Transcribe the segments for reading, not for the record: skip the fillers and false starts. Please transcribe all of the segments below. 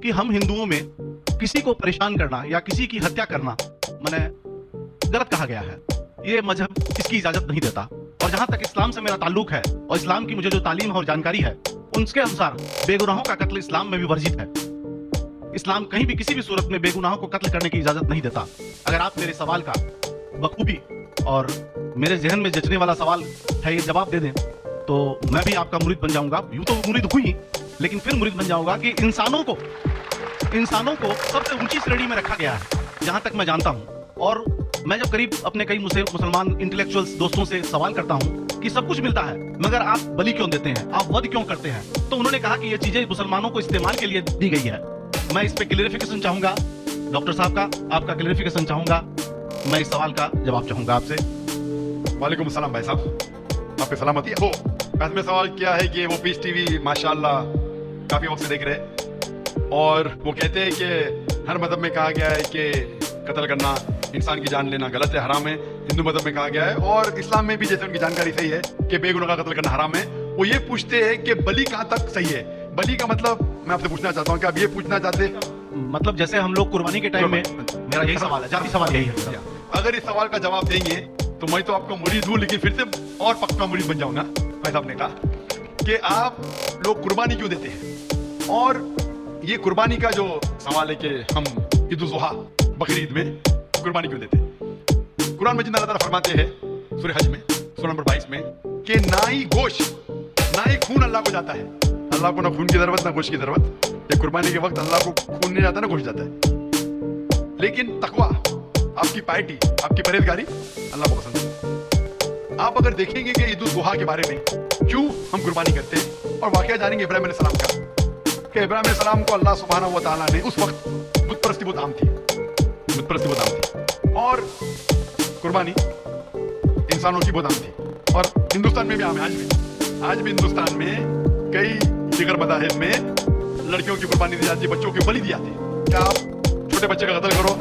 कि हम हिंदुओं में किसी को परेशान करना या किसी की हत्या करना मैंने गलत कहा गया है। ये मजहब इसकी इजाजत नहीं देता। और जहां तक इस्लाम से मेरा ताल्लुक है और इस्लाम की मुझे जो तालीम और जानकारी है, उसके अनुसार बेगुनाहों का कत्ल इस्लाम में भी वर्जित है। इस्लाम कहीं भी किसी भी सूरत में बेगुनाहों को कत्ल करने की इजाजत नहीं देता। अगर आप मेरे सवाल का बखूबी और मेरे जहन में जचने वाला सवाल है ये जवाब दे दें तो मैं भी आपका मुरीद बन जाऊंगा। यूं तो मुरीद हुई, लेकिन फिर मुरीद बन जाऊंगा कि इंसानों को सबसे ऊंची श्रेणी में रखा गया है जहां तक मैं जानता हूं। और मैं जब करीब अपने कई मुसलमान इंटेलेक्चुअल्स दोस्तों से सवाल करता हूं कि सब कुछ मिलता है मगर आप बलि क्यों देते हैं, आप वध क्यों करते हैं, तो उन्होंने कहा कि ये चीजें मुसलमानों को इस्तेमाल के लिए दी गई है। मैं इस पे क्लियरिफिकेशन चाहूंगा डॉक्टर साहब का, आपका क्लियरिफिकेशन चाहूंगा। मैं इस सवाल का जवाब चाहूंगा आपसे। वालेकुम अस्सलाम भाई साहब, आपकी सलामती हो। पहले में सवाल किया है कि वो पीस टीवी माशाल्लाह काफी वक्त से देख रहे हैं और वो कहते हैं कि हर मजहब में कहा गया है कि कत्ल करना, इंसान की जान लेना गलत है, हराम है। हिंदू मजहब में कहा गया है और इस्लाम में भी जैसे उनकी जानकारी सही है कि बेगुनाह का कत्ल करना हराम है। वो ये पूछते हैं कि बलि कहाँ तक सही है। बलि का मतलब मैं आपसे पूछना चाहता हूँ कि आप ये पूछना चाहते हैं, मतलब जैसे हम लोग कुर्बानी के टाइम में, मेरा यही सवाल है, जाती सवाल यही है मेरा। अगर इस सवाल का जवाब देंगे तो मैं तो आपका मुरीद हूँ, लेकिन फिर से और पक्का मुरीद बन जाऊंगा। भाई साहब ने कहा कि आप लोग कुर्बानी क्यों देते हैं, और ये कुर्बानी का जो सवाल है कि हम ईद उल जुहा बकरीद में कुर्बानी क्यों देते हैं। कुरान मजीद में अल्लाह ताला फरमाते हैं सूरह हज में सूरह नंबर 22 में कि ना ही गोश्त ना ही खून अल्लाह को जाता है। अल्लाह को ना खून की जरूरत ना गोश्त की जरूरत। ये कुर्बानी के वक्त अल्लाह को खून नहीं जाता ना गोश्त जाता है। लेकिन तकवा, आपकी पार्टी, आपकी परहेजगारी अल्लाह को पसंद है। आप अगर देखेंगे कि ईद उल जुहा के बारे में क्यों हम कुर्बानी करते हैं और वाकया जानेंगे इब्राहिम अलैहिस्सलाम का, कि इब्राहिम अलैहिस्सलाम को अल्लाह सुब्हानहू व तआला ने उस वक्त बुत परस्ती बहुत आम थी, बुत परस्ती बहुत आम थी और कुर्बानी इंसानों की बहुत आम थी। और हिंदुस्तान में भी आम है, आज भी हिंदुस्तान में कई दिगर मज़ाहिब में लड़कियों की कुर्बानी दी जाती है, बच्चों की बलि दी जाती है। क्या आप छोटे बच्चे का कत्ल करो,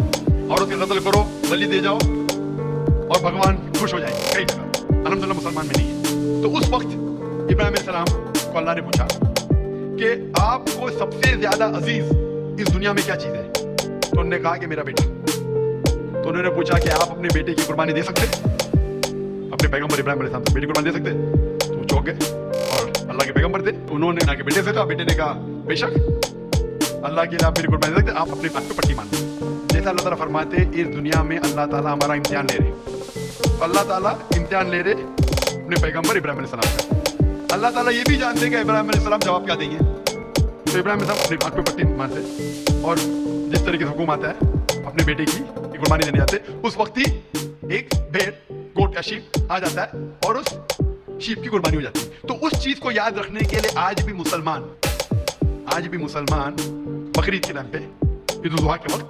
औरत का कत्ल करो, बलि दे जाओ और भगवान खुश हो जाएंगे। कई जगह अल्हम्दुलिल्लाह मुसलमान में नहीं है। तो उस वक्त इब्राहिम अलैहिस्सलाम को अल्लाह ने पूछा कि आपको सबसे ज्यादा अजीज इस दुनिया में क्या चीज है, तो उन्होंने कहा कि मेरा बेटा। तो उन्होंने पूछा कि आप अपने बेटे की कुर्बानी दे सकते, अपने पैगंबर इब्राहिम अलैहिस्सलाम की बेटी की कुर्बानी दे सकते। तो वो चौंक गए और अल्लाह के पैगंबर थे, उन्होंने कहा कि बेटे से कहा, बेटे ने कहा बेशक अल्लाह के लिए आप मेरी कुर्बानी दे सकते, आप अपने बात पे पट्टी मान लो। जैसा अल्लाह ताला फरमाते हैं इस दुनिया में अल्लाह ताला हमारा इम्तिहान ले रहे, तो अल्लाह ताला इम्तिहान ले रहे अपने पैगंबर इब्राहिम अलैहिस्सलाम का। अल्लाह ताला ये भी जानते हैं कि इब्राहिम अलैहिस्सलाम जवाब क्या देंगे, तो इब्राहिम अलैहिस्सलाम अपनी बात पे पट्टी मारते और जिस तरीके से हुक्म आता है अपने बेटे की कुर्बानी देने जाते। उस वक्त ही एक भेड़, गोट या शीप आ जाता है और उस शीप की कुर्बानी हो जाती है। तो उस चीज को याद रखने के लिए आज भी मुसलमान बकरीद के टाइम पे, ईद उल जुहा के वक्त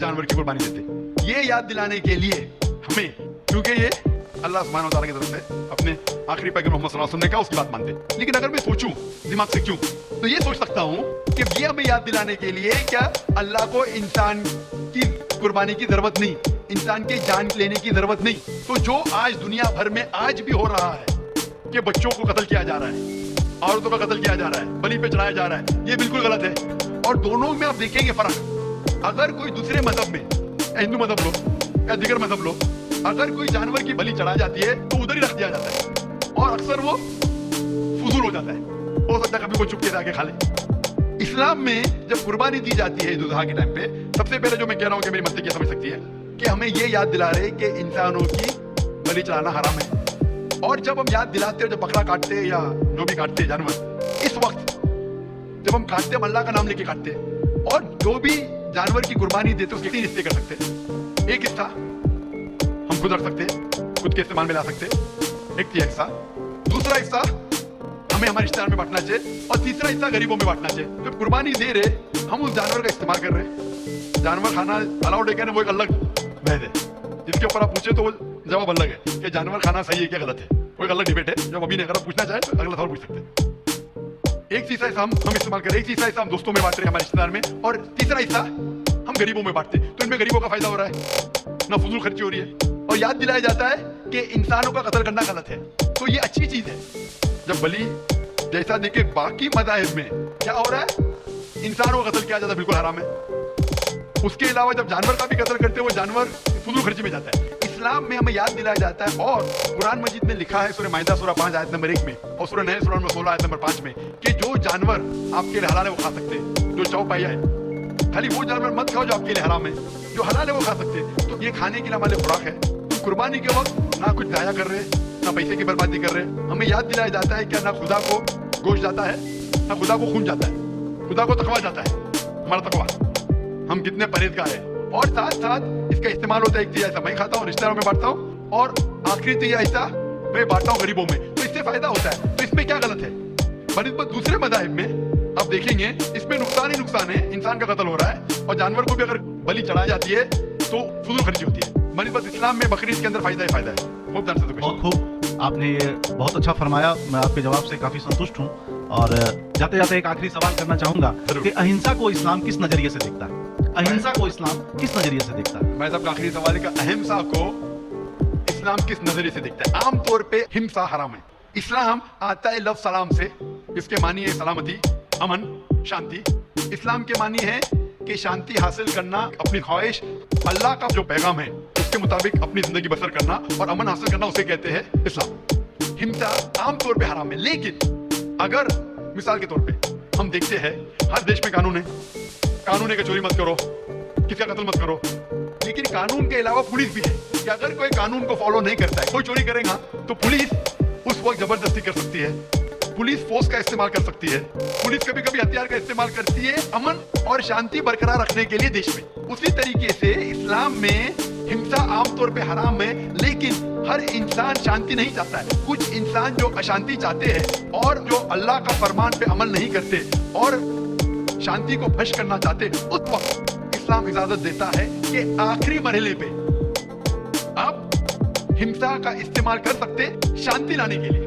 जानवर की कुर्बानी देते। ये याद दिलाने के लिए हमें, क्योंकि ये अल्लाह सुब्हानहू व तआला की तरफ से अपने आखिरी पैगंबर मोहम्मद सल्लल्लाहु अलैहि वसल्लम ने कहा, उसकी बात मानते। लेकिन अगर मैं सोचूं दिमाग से क्यों, तो ये सोच सकता हूं कि ये हमें याद दिलाने के लिए क्या अल्लाह को इंसान की कुर्बानी की जरूरत नहीं, इंसान की जान लेने की जरूरत नहीं। तो जो आज दुनिया भर में आज भी हो रहा है कि बच्चों को कत्ल किया जा रहा है, औरतों का कत्ल किया जा रहा है, बलि पे चढ़ाया जा रहा है, ये बिल्कुल गलत है। और दोनों में आप देखेंगे फर्क। अगर कोई दूसरे मजहब में, हिंदू मजहब लो या दिगर मजहब लो, अगर कोई जानवर की बलि चढ़ा जाती है तो उधर ही रख दिया जाता है और अक्सर वो फजूल हो जाता है, हो सकता है कभी कोई चुपके से आके खा ले। इस्लाम में जब कुर्बानी दी जाती है ईद उल जुहा के टाइम पे, सबसे पहले जो मैं कह रहा हूँ कि मेरी मस्ती क्या समझ सकती है कि हमें ये याद दिला रहे कि इंसानों की बलि चढ़ाना हराम है। और जब हम याद दिलाते हैं, जब बकरा काटते हैं या जो भी काटते हैं जानवर, इस वक्त जब हम काटते हैं हम अल्लाह का नाम लेके काटते हैं। और जो भी जानवर की कुर्बानी देते हैं उसके 3 हिस्से कर सकते हैं। एक हिस्सा हम खुद रख सकते हैं, खुद के इस्तेमाल में ला सकते हैं, एक हिस्सा। दूसरा हिस्सा हमें हमारे रिश्तेदार में बांटना चाहिए और तीसरा हिस्सा गरीबों में बांटना चाहिए। जब कुर्बानी दे रहे हम उस जानवर का इस्तेमाल कर रहे हैं। जानवर खाना अलाउड है क्या, वो एक अलग बहस है जिसके ऊपर आप पूछे तो वो जवाब अलग है कि जानवर खाना सही है क्या गलत है, वो एक अलग डिबेट है। जब अभी अगर आप पूछना चाहे तो अगला सवाल पूछ सकते हैं। एक तीसरा हिस्सा हम इस्तेमाल कर रहे हैं, एक तीसरा हिस्सा हम दोस्तों में बांट रहे हैं हमारे रिश्तेदार में, और तीसरा हिस्सा हम गरीबों में बांटते हैं। तो इनमें गरीबों का फायदा हो रहा है, ना फजूल खर्ची हो रही है और याद दिलाया जाता है कि इंसानों का कत्ल करना गलत है। तो ये अच्छी चीज है। जब बलि जैसा देखे बाकी मज़ाहिब में क्या हो रहा है, इंसानों का कत्ल किया जाता है बिल्कुल हराम है। उसके अलावा जब जानवर का भी कत्ल करते हैं वो जानवर फजूल खर्ची में जाता है। इस्लाम में हमें याद दिलाया जाता है और कुरान मजीद में लिखा है सूरह माइदा सूरह 5 आयत नंबर 1 में और सूरह नहल सूरह नंबर 16 आयत नंबर 5 में कि जो जानवर आपके लिए हलाल है वो खा सकते हैं, जो चौपाया है। खाली वो जानवर मत खाओ जो आपके लिए हराम है, जो हलाल है वो खा सकते हैं। तो ये खाने के लिए हमारे खुराक है। कुर्बानी के वक्त ना कुछ जाया कर रहे, ना पैसे की बर्बादी कर रहे, हमें याद दिलाया जाता है क्या ना खुदा को गोश्त जाता है, ना खुदा को खून जाता है, खुदा को तकवा जाता है। हमारा तकवा, हम कितने परहेजगार हैं। और साथ साथ इसका इस्तेमाल होता है, एक ऐसा मैं खाता हूँ, रिश्तेदारों में बांटता हूँ, और आखिरी तो ऐसा मैं बांटता हूँ गरीबों में, तो इससे फायदा होता है। तो इसमें क्या गलत है? बनिस्बत दूसरे मज़ाहिब में आप देखेंगे इसमें नुकसान ही नुकसान है। इंसान का कत्ल हो रहा है और जानवर को भी अगर बलि चढ़ाई जाती है तो फजूल खर्ची होती है। बनिस्बत इस्लाम में बकरीद के अंदर फायदा ही फायदा है। खूब ध्यान से बहुत खूब, आपने ये बहुत अच्छा फरमाया। मैं आपके जवाब से काफी संतुष्ट हूँ। और जाते जाते एक आखिरी सवाल करना चाहूंगा कि अहिंसा को इस्लाम किस नजरिए से देखता है? अहिंसा को इस्लाम किस नजरिए से देखता है? मैं साहब का आखिरी सवाल है कि अहिंसा को इस्लाम किस नजरिए से देखता है? आम तौर पे हिंसा हराम है। इस्लाम आता है लफ्ज़ सलाम से, इसके मानी है सलामती, अमन, शांति। इस्लाम के मानी है कि शांति हासिल करना, अपनी ख्वाहिश, अल्लाह का जो पैगाम है उसके मुताबिक अपनी जिंदगी बसर करना और अमन हासिल करना, उसे कहते हैं इस्लाम। हिंसा आम तौर पे हराम है, लेकिन अगर मिसाल के तौर पे हम देखते हैं हर देश में कानून है कि चोरी मत करो, किसी का कत्ल मत करो, लेकिन कानून के अलावा पुलिस भी है कि अगर कोई कानून को फॉलो नहीं करता है, कोई चोरी करेगा तो पुलिस उस वक्त जबरदस्ती कर सकती है, पुलिस फोर्स का इस्तेमाल कर सकती है, पुलिस कभी कभी हथियार का इस्तेमाल करती है अमन और शांति बरकरार रखने के लिए देश में। उसी तरीके से इस्लाम में हिंसा आमतौर पे हराम है, लेकिन हर इंसान शांति नहीं चाहता है। कुछ इंसान जो अशांति चाहते हैं और जो अल्लाह का फरमान पे अमल नहीं करते और शांति को भ्रष्ट करना चाहते, उस वक्त इस्लाम इजाजत देता है कि आखिरी मरहले पे आप हिंसा का इस्तेमाल कर सकते शांति लाने के लिए,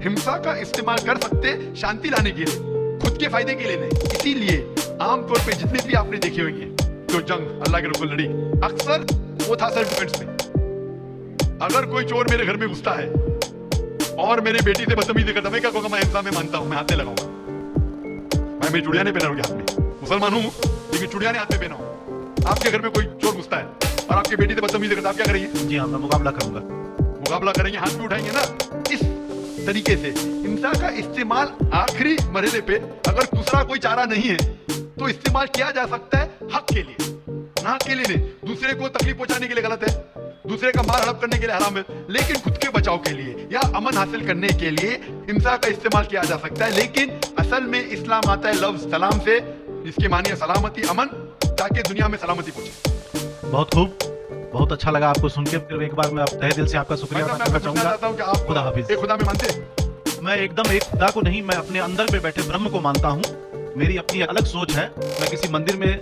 हिंसा का इस्तेमाल कर सकते शांति लाने के लिए, खुद के फायदे के लिए नहीं। इसीलिए आमतौर पे जितने भी आपने देखे होंगे जो जंग अल्लाह के रसूल लड़ी, अक्सर वो था सेल्फ डिफेंस में। अगर कोई चोर मेरे घर में घुसता है और मेरी बेटी से बदतमीजी करता, मैं क्या कहूँगा? मैं हिंसा में मानता हूँ, मैं हाथ नहीं लगाऊंगा। मैं मेरी चुड़िया नहीं पहना होगी हाथ में, मुसलमान हूँ लेकिन चुड़िया नहीं हाथ में पहना हूँ। आपके घर में कोई चोर घुसता है और आपकी बेटी से बदतमीजी करता, आप क्या करेंगे? जी हाँ, मैं मुकाबला करूंगा। मुकाबला करेंगे, हाथ भी उठाएंगे ना। इस तरीके से हिंसा का इस्तेमाल आखिरी मरहले पे, अगर दूसरा कोई चारा नहीं है तो इस्तेमाल किया जा सकता है हक के लिए, ना के लिए नहीं। दूसरे को तकलीफ पहुंचाने के लिए गलत है, दूसरे का माल हड़प करने के लिए हराम है, लेकिन खुद के बचाव के लिए या अमन हासिल करने के लिए हिंसा का इस्तेमाल किया जा सकता है। लेकिन असल में इस्लाम आता है लफ्ज सलाम से, जिसके मानी है सलामती, अमन, ताकि दुनिया में सलामती पहुंचे। बहुत खूब, बहुत अच्छा लगा आपको सुन के। फिर एक बार मैं तहे दिल से आपका शुक्रिया अदा करना चाहूंगा। खुदा हाफिज। एक खुदा में मानते हैं? मैं एकदम एक खुदा को नहीं, मैं अपने अंदर में बैठे ब्रह्म को मानता हूँ। मेरी अपनी अलग सोच है। मैं किसी मंदिर में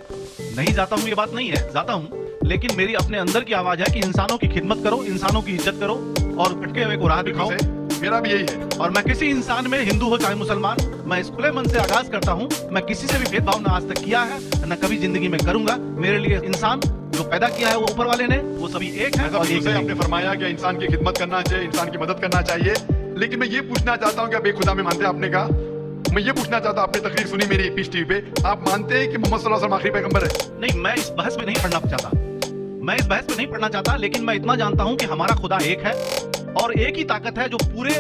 नहीं जाता हूँ, ये बात नहीं है, जाता हूँ, लेकिन मेरी अपने अंदर की आवाज है कि इंसानों की खिदमत करो, इंसानों की इज्जत करो और भटके हुए को राह दिखाओ। मेरा भी यही है। और मैं किसी इंसान में, हिंदू हो चाहे मुसलमान, मैं इस खुले मन से आगाज करता हूँ। मैं किसी से भी भेदभाव ना आज तक किया है, न कभी जिंदगी में करूंगा। मेरे लिए इंसान जो पैदा किया है वो ऊपर वाले ने, वो सभी एक है। और एक आपने फरमाया कि इंसान की खिदमत करना चाहिए, इंसान की मदद करना चाहिए, लेकिन मैं ये पूछना चाहता हूँ कि आप एक खुदा में मानते हैं? आपने कहा, मैं ये पूछना चाहता हूँ, आपने तकरीर सुनी मेरी पीस टीवी पे, आप मानते हैं कि मोहम्मद सल्लल्लाहु अलैहि वसल्लम आखिरी पैगंबर है? नहीं, मैं इस बहस में नहीं पढ़ना चाहता, मैं इस बहस में नहीं पढ़ना चाहता, लेकिन मैं इतना जानता हूँ कि हमारा खुदा एक है और एक ही ताकत है जो पूरे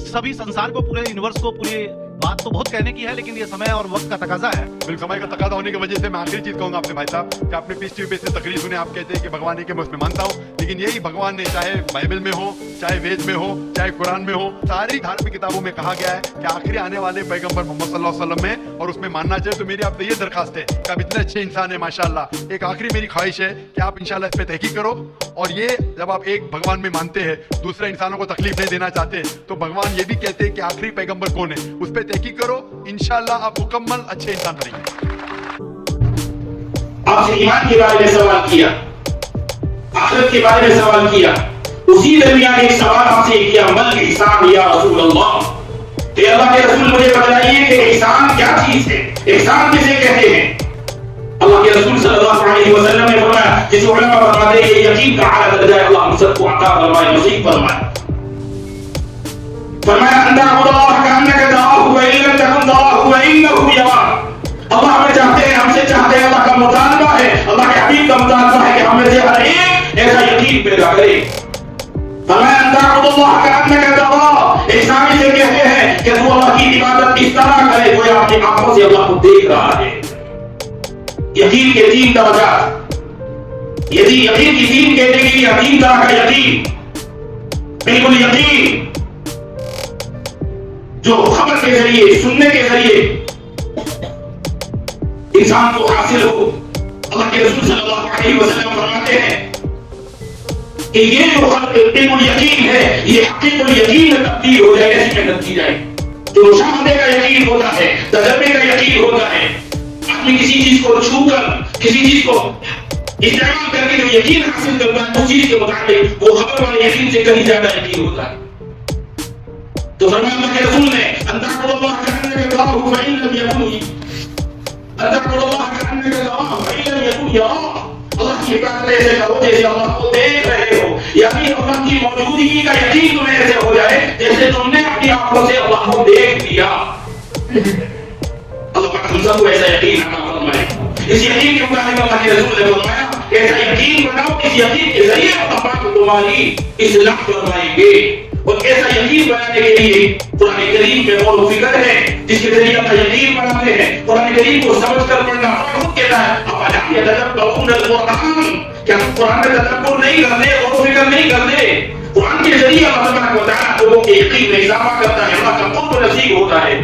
सभी संसार को, पूरे यूनिवर्स को, पूरी बात तो बहुत कहने की है, लेकिन ये समय और वक्त का तकाजा है। बिल्कुल, समय का तकाजा होने की वजह से मैं आखिरी चीज कहूंगा आपसे भाई साहब कि आपने पीस टीवी पे से तकरीर सुने, आप कहते हैं कि भगवान एक है, मैं उसमें मानता हूँ, लेकिन यही भगवान ने चाहे बाइबल में हो, चाहे वेद में हो, चाहे कुरान में हो, सारी धार्मिक किताबों में कहा गया है कि आखिरी आने वाले पैगंबर मोहम्मद सल्लल्लाहु अलैहि वसल्लम में, और उसमें मानना चाहिए। तो मेरी आपसे ये दरखास्त है कि आप इतने अच्छे इंसान है माशाल्लाह, एक आखिरी मेरी ख्वाहिश है कि आप इंशाल्लाह इस पे तहकीक करो, और ये जब आप एक भगवान में मानते हैं, दूसरे इंसानों को तकलीफ नहीं देना चाहते, तो भगवान ये भी कहते हैं कि आखिरी पैगंबर कौन है, उस पर तहकीक करो, इंशाल्लाह आप मुकम्मल अच्छे इंसान बनेंगे। आपसे ईमान के बारे में सवाल किया, आखिरत के बारे में सवाल किया, उसी दरमियान एक सवाल आपसे किया, मल ihsan या रसूल अल्लाह, ते अल्लाह के रसूल मुझे बताइए कि ihsan क्या चीज है, ihsan किसे कहते हैं? अल्लाह के रसूल सल्लल्लाहु अलैहि वसल्लम ने फरमाया, जिस उलमा फरमाते हैं ये यकीन का हालत है, अल्लाह हम सबको अता फरमाए, नसीब फरमाए। फरमाया अंदा अल्लाह का अन्नका दाहु व इल्लम तकुन दाहु व इन्नहु यरा, अल्लाह हमें میں سے ہر ایک ایسا یقین پیدا کرے. فرمایا ان تعبد اللہ کأنک تراه. اسلامی سے کہتے ہیں کہ تو اللہ کی عبادت اس طرح کرے گویا اپنی آنکھوں سے اللہ کو دیکھ رہا ہے. یقین کے 3 درجات. یقین کی 3 کیٹیگری یا 3 طرح کا یقین. بالکل یقین جو خبر کے ذریعے سننے کے ذریعے انسان کو حاصل ہو. اللہ کے رسول صلی اللہ علیہ وسلم فرماتے ہیں کہ یہ جو بالکل یقین ہے یہ حقیقت یقین میں تبدیل ہو جائے ایسی میں نتیجہ ہے. جو مشاہدے کا یقین ہوتا ہے تجربے کا یقین ہوتا ہے آدمی کسی چیز کو چھو کر کسی چیز کو استعمال کر کے جو یقین حاصل کرتا ہے اس چیز کے مطابق وہ خبر والے یقین سے کہیں زیادہ یقین ہوتا ہے. تو فرمایا اللہ کے رسول نے ان تعبد اللہ کأنک تراه فإن لم يكن ان تعبد اللہ کأنک تراه فإن لم يكن یراہ. اللہ کی عبادت ایسے کرو جیسے اللہ کو دیکھ رہے ہو یعنی اللہ کی موجودگی کا یقین تمہیں ایسے ہو جائے جیسے تم نے اپنی آنکھوں سے اللہ کو دیکھ لیا. اللہ پاک ہم سب کو ایسا یقین عطا فرمائے. اس یقین کے مطابق اللہ کے رسول نے فرمایا ایسا یقین بناؤ اس یقین کے ذریعے اللہ پاک تمہاری اصلاح فرمائیں گے. اور ایسا یقین بنانے کے لیے قرآن کریم میں غور و فکر ہے جس کے ذریعے اپنا یقین بناتے ہیں. قرآن کریم کو سمجھ کر پڑھنا خود کہتا ہے افلا یتدبرون القرآن. کیا تم قرآن کا تدبر نہیں کرتے غور و فکر نہیں کرتے؟ قرآن کے ذریعے اللہ تبارک و تعالیٰ لوگوں کے یقین میں اضافہ کرتا ہے اللہ کا قرب نصیب ہوتا ہے.